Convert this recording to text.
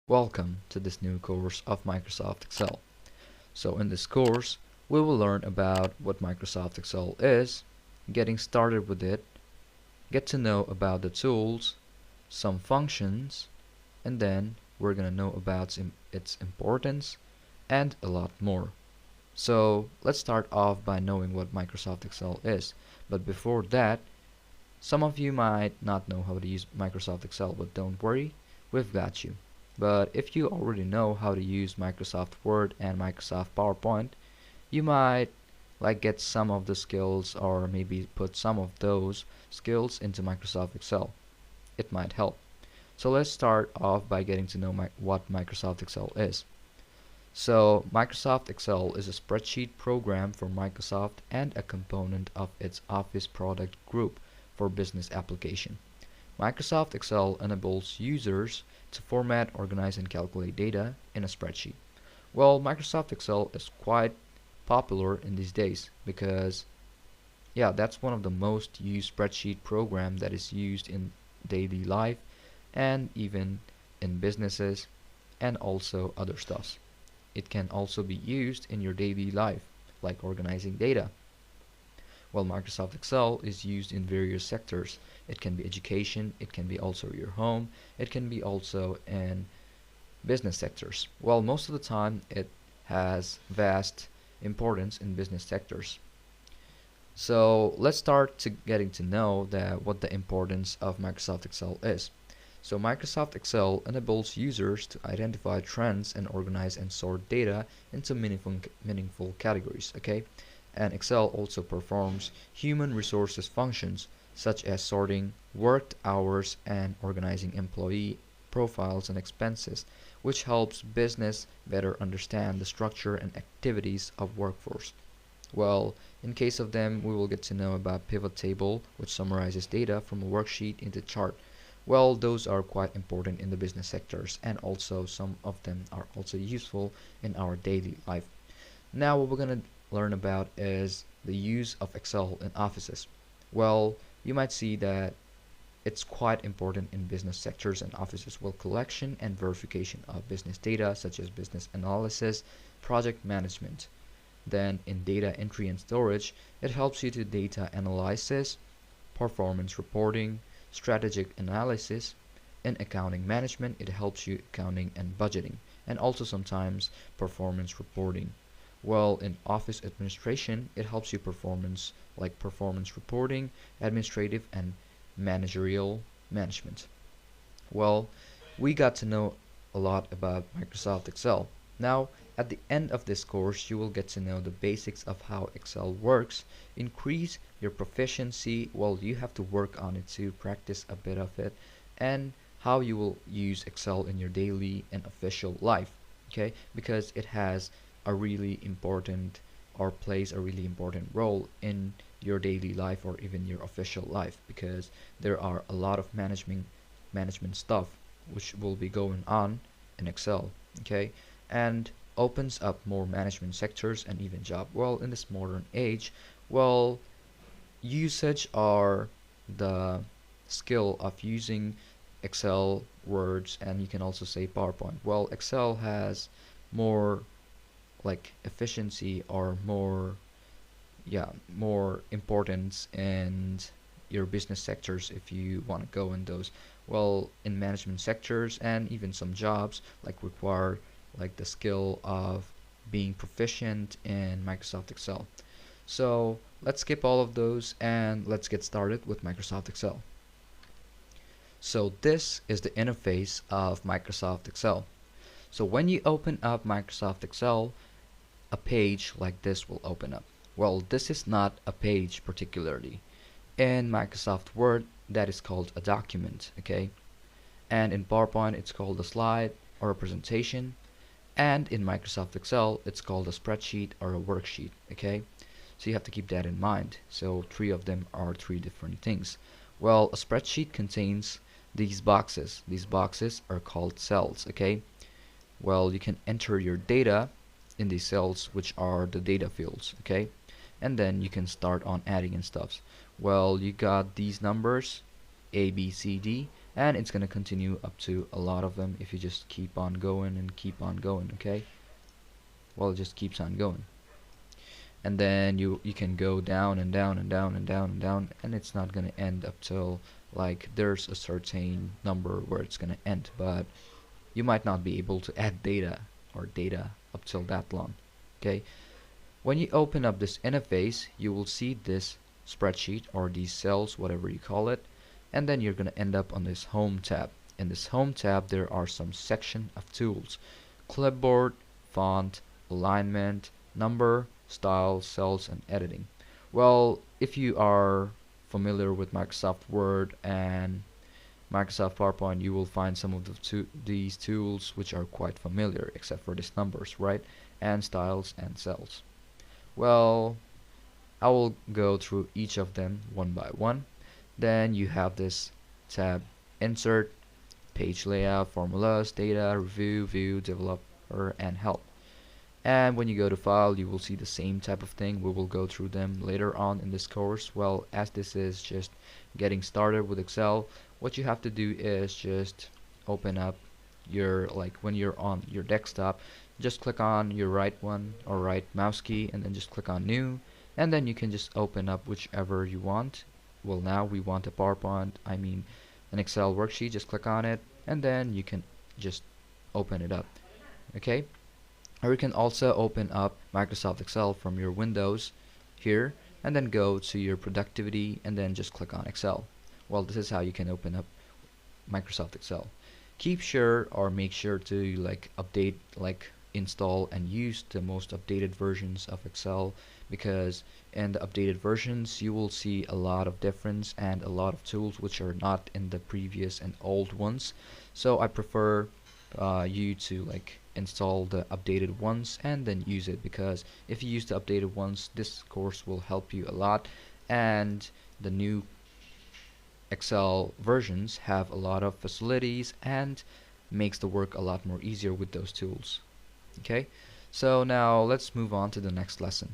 Welcome to this new course of Microsoft Excel. So in this course, we will learn about what Microsoft Excel is, getting started with it, get to know about the tools, some functions, and then we're going to know about its importance and a lot more. So let's start off by knowing what Microsoft Excel is. But before that, some of you might not know how to use Microsoft Excel, but don't worry, we've got you. But if you already know how to use Microsoft Word and Microsoft PowerPoint, you might get some of the skills or maybe put some of those skills into Microsoft Excel. It might help. So let's start off by getting to know what Microsoft Excel is. So Microsoft Excel is a spreadsheet program for Microsoft and a component of its Office product group for business application. Microsoft Excel enables users to format, organize, and calculate data in a spreadsheet. Well, Microsoft Excel is quite popular in these days because, yeah, that's one of the most used spreadsheet program that is used in daily life and even in businesses and also other stuffs. It can also be used in your daily life, like organizing data. Well, Microsoft Excel is used in various sectors. It can be education, it can be also your home, it can be also in business sectors. Well, most of the time it has vast importance in business sectors. So let's start to getting to know what the importance of Microsoft Excel is. So Microsoft Excel enables users to identify trends and organize and sort data into meaningful categories, okay? And Excel also performs human resources functions such as sorting worked hours and organizing employee profiles and expenses, which helps business better understand the structure and activities of workforce. Well, in case of them, we will get to know about pivot table, which summarizes data from a worksheet into chart. Well, those are quite important in the business sectors, and also some of them are also useful in our daily life. Now what we're going to learn about is the use of Excel in offices. Well, you might see that it's quite important in business sectors and offices. Well, collection and verification of business data such as business analysis, project management. Then in data entry and storage, it helps you to data analysis, performance reporting, strategic analysis. In accounting management, it helps you accounting and budgeting, and also sometimes performance reporting. Well, in office administration, it helps you performance reporting, administrative and managerial management. Well, we got to know a lot about Microsoft Excel. Now, at the end of this course, you will get to know the basics of how Excel works, increase your proficiency. Well, you have to work on it to practice a bit of it, and how you will use Excel in your daily and official life, okay? Because it has a really important or plays a really important role in your daily life or even your official life, because there are a lot of management stuff which will be going on in Excel, okay? And opens up more management sectors and even job. Well, in this modern age, well, usage or the skill of using Excel, Words, and you can also say PowerPoint. Well, Excel has more efficiency or more importance in your business sectors if you want to go in those. Well, in management sectors and even some jobs require the skill of being proficient in Microsoft Excel. So let's skip all of those and let's get started with Microsoft Excel. So this is the interface of Microsoft Excel. So when you open up Microsoft Excel, a page like this will open up. Well, this is not a page particularly. In Microsoft Word, that is called a document, okay? And in PowerPoint, it's called a slide or a presentation. And in Microsoft Excel, it's called a spreadsheet or a worksheet, okay? So you have to keep that in mind. So three of them are three different things. Well, a spreadsheet contains these boxes. These boxes are called cells, okay? Well, you can enter your data in these cells, which are the data fields, okay? And then you can start on adding and stuff. Well, you got these numbers A, B, C, D, and it's gonna continue up to a lot of them if you just keep on going and keep on going. Okay, well, it just keeps on going, and then you can go down and down and down and down and down, and it's not gonna end up till like there's a certain number where it's gonna end, but you might not be able to add data up till that long. Okay, when you open up this interface, you will see this spreadsheet or these cells, whatever you call it, and then you're going to end up on this home tab. In this home tab, there are some section of tools: clipboard, font, alignment, number, style, cells, and editing. Well, if you are familiar with Microsoft Word and Microsoft PowerPoint, you will find some of these tools which are quite familiar, except for these numbers, right? And styles and cells. Well, I will go through each of them one by one. Then you have this tab: Insert, Page Layout, Formulas, Data, Review, View, Developer, and Help. And when you go to File, you will see the same type of thing. We will go through them later on in this course. Well, as this is just getting started with Excel, what you have to do is just open up your, like when you're on your desktop, just click on your right one or right mouse key and then just click on New, and then you can just open up whichever you want. Well, now we want a PowerPoint, I mean an Excel worksheet. Just click on it and then you can just open it up. Okay, or you can also open up Microsoft Excel from your Windows here and then go to your productivity and then just click on Excel. Well, this is how you can open up Microsoft Excel. Keep sure or make sure to update, install and use the most updated versions of Excel, because in the updated versions you will see a lot of difference and a lot of tools which are not in the previous and old ones. So I prefer you to install the updated ones and then use it, because if you use the updated ones, this course will help you a lot, and the new Excel versions have a lot of facilities and makes the work a lot more easier with those tools. Okay, so now let's move on to the next lesson.